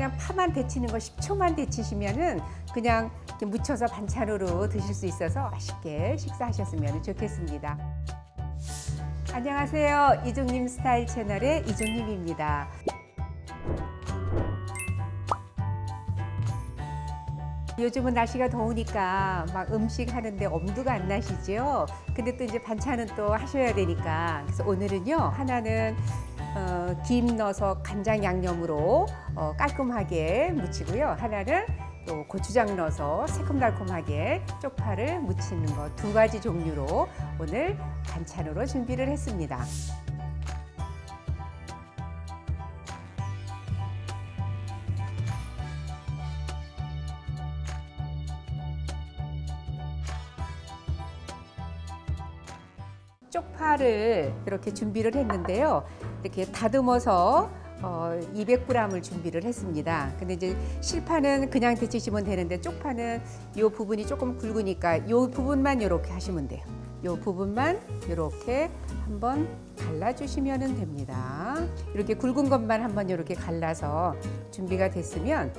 그냥 파만 데치는 거 10초만 데치시면은 그냥 이렇게 무쳐서 반찬으로 드실 수 있어서 맛있게 식사하셨으면 좋겠습니다. 안녕하세요. 이종님 스타일 채널의 이종님입니다. 요즘은 날씨가 더우니까 막 음식 하는데 엄두가 안 나시죠? 근데 또 이제 반찬은 또 하셔야 되니까. 그래서 오늘은요, 하나는 김 넣어서 간장 양념으로 깔끔하게 무치고요. 하나는 또 고추장 넣어서 새콤달콤하게 쪽파를 무치는 거 두 가지 종류로 오늘 반찬으로 준비를 했습니다. 쪽파를 이렇게 준비를 했는데요. 이렇게 다듬어서 200g을 준비를 했습니다. 근데 이제 실파는 그냥 데치시면 되는데 쪽파는 이 부분이 조금 굵으니까 이 부분만 이렇게 하시면 돼요. 이 부분만 이렇게 한번 갈라주시면 됩니다. 이렇게 굵은 것만 한번 이렇게 갈라서 준비가 됐으면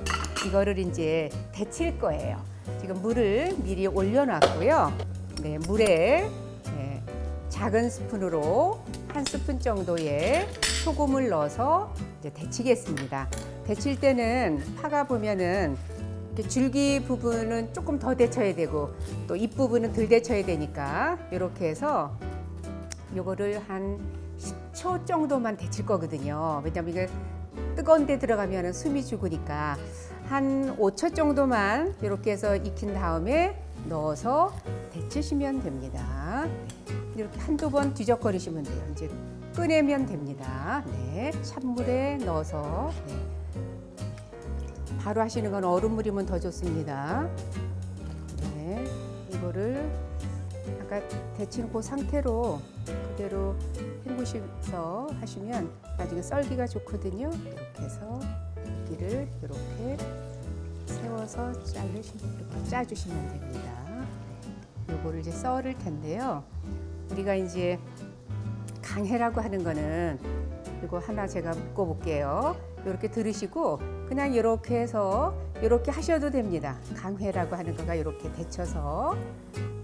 이거를 이제 데칠 거예요. 지금 물을 미리 올려놨고요. 네, 물에 작은 스푼으로 한 스푼 정도의 소금을 넣어서 이제 데치겠습니다. 데칠 때는 파가 보면은 이렇게 줄기 부분은 조금 더 데쳐야 되고 또 잎 부분은 덜 데쳐야 되니까 이렇게 해서 요거를 한 10초 정도만 데칠 거거든요. 왜냐면 이게 뜨거운 데 들어가면 숨이 죽으니까 한 5초 정도만 이렇게 해서 익힌 다음에 넣어서 데치시면 됩니다. 이렇게 한두 번 뒤적거리시면 돼요. 이제 꺼내면 됩니다. 네, 찬물에 넣어서 바로 하시는 건 얼음물이면 더 좋습니다. 네, 이거를 아까 데친 그 상태로 그대로 헹구셔서 하시면 나중에 썰기가 좋거든요. 이렇게 해서 여기를 이렇게 세워서 이렇게 짜주시면 됩니다. 요거를 이제 썰을 텐데요. 우리가 이제 강회라고 하는 거는 이거 하나 제가 묶어볼게요. 이렇게 들으시고 그냥 이렇게 해서 이렇게 하셔도 됩니다. 강회라고 하는 거가 이렇게 데쳐서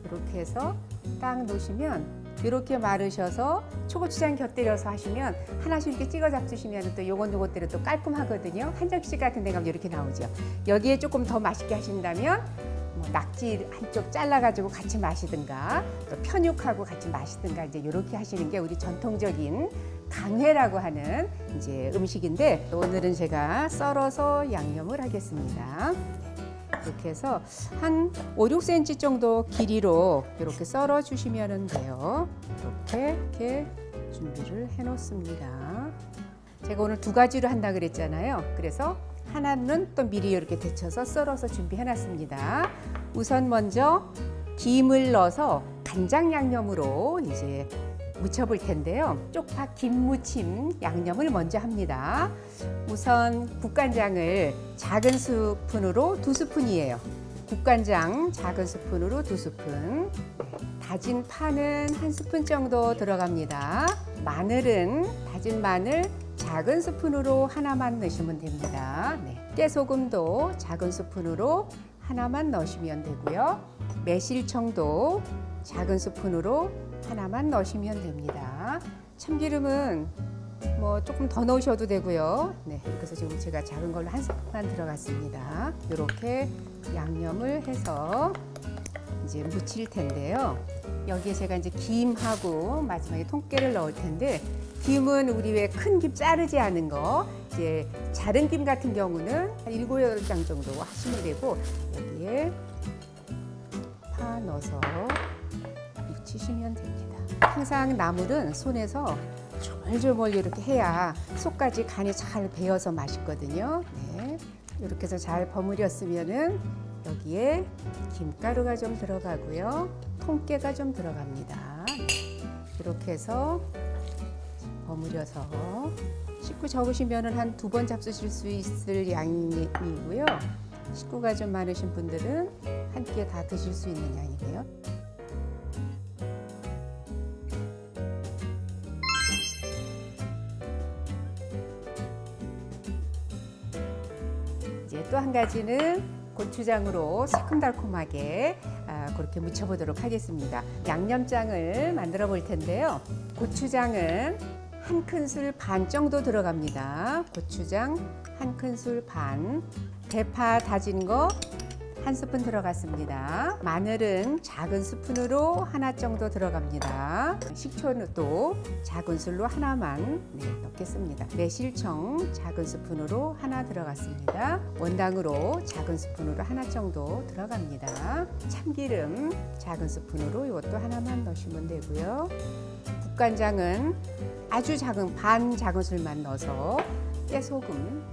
이렇게 해서 딱 놓으시면 이렇게 마르셔서 초고추장 곁들여서 하시면 하나씩 이렇게 찍어 잡수시면 또 요것대로 또 깔끔하거든요. 한정식 같은 데 가면 이렇게 나오죠. 여기에 조금 더 맛있게 하신다면 낙지 한쪽 잘라가지고 같이 마시든가 또 편육하고 같이 마시든가 이제 이렇게 하시는 게 우리 전통적인 강회라고 하는 이제 음식인데 오늘은 제가 썰어서 양념을 하겠습니다. 이렇게 해서 한 5, 6cm 정도 길이로 이렇게 썰어 주시면 돼요. 이렇게 준비를 해 놓습니다. 제가 오늘 두 가지로 한다 그랬잖아요. 그래서 하나는 또 미리 이렇게 데쳐서 썰어서 준비해 놨습니다. 우선 먼저 김을 넣어서 간장 양념으로 이제 무쳐볼 텐데요. 쪽파 김무침 양념을 먼저 합니다. 우선 국간장을 작은 스푼으로 2스푼이에요. 국간장 작은 스푼으로 2스푼. 다진 파는 1스푼 정도 들어갑니다. 마늘은 다진 마늘 작은 스푼으로 하나만 넣으시면 됩니다. 깨소금도 작은 스푼으로 하나만 넣으시면 되고요. 매실청도 작은 스푼으로 하나만 넣으시면 됩니다. 참기름은 뭐 조금 더 넣으셔도 되고요. 네, 그래서 지금 제가 작은 걸로 1스푼만 들어갔습니다. 이렇게 양념을 해서 이제 무칠 텐데요. 여기에 제가 이제 김하고 마지막에 통깨를 넣을 텐데 김은 우리 왜 큰 김 자르지 않은 거 이제 자른 김 같은 경우는 한 7, 8장 정도 하시면 되고 여기에 파 넣어서 무치시면 됩니다. 항상 나물은 손에서 조물조물 이렇게 해야 속까지 간이 잘 배어서 맛있거든요. 네. 이렇게 해서 잘 버무렸으면은 여기에 김가루가 좀 들어가고요. 통깨가 좀 들어갑니다. 이렇게 해서 버무려서 식구 적으시면 한 2번 잡수실 수 있을 양이고요. 식구가 좀 많으신 분들은 한 끼에 다 드실 수 있는 양이에요. 또 한 가지는 고추장으로 새콤달콤하게 그렇게 무쳐보도록 하겠습니다. 양념장을 만들어 볼 텐데요. 고추장은 한 큰술 반 정도 들어갑니다. 고추장 한 큰술 반, 대파 다진 거 한 스푼 들어갔습니다. 마늘은 작은 스푼으로 하나 정도 들어갑니다. 식초도 작은 술로 하나만 넣겠습니다. 매실청 작은 스푼으로 하나 들어갔습니다. 원당으로 작은 스푼으로 하나 정도 들어갑니다. 참기름 작은 스푼으로 이것도 하나만 넣으시면 되고요. 국간장은 아주 작은 반 작은술만 넣어서 깨소금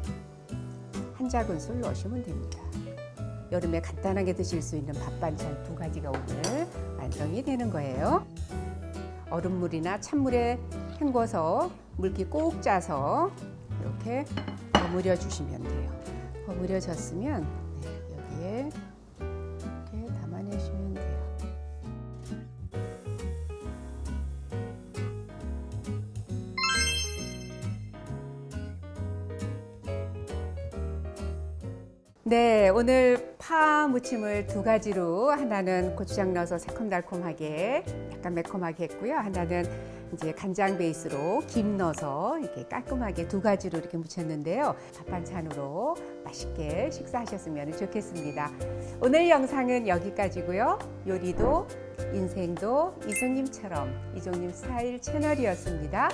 한 작은술 넣으시면 됩니다. 여름에 간단하게 드실 수 있는 밥 반찬 2가지가 오늘 완성이 되는 거예요. 얼음물이나 찬물에 헹궈서 물기 꼭 짜서 이렇게 버무려 주시면 돼요. 버무려졌으면 여기에 이렇게 담아내시면 돼요. 네, 오늘 파 무침을 2가지로, 하나는 고추장 넣어서 새콤달콤하게 약간 매콤하게 했고요. 하나는 이제 간장 베이스로 김 넣어서 이렇게 깔끔하게 2가지로 이렇게 무쳤는데요. 밥 반찬으로 맛있게 식사하셨으면 좋겠습니다. 오늘 영상은 여기까지고요. 요리도 인생도 이종님처럼, 이종님 스타일 채널이었습니다.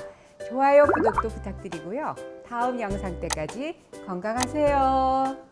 좋아요, 구독도 부탁드리고요. 다음 영상 때까지 건강하세요.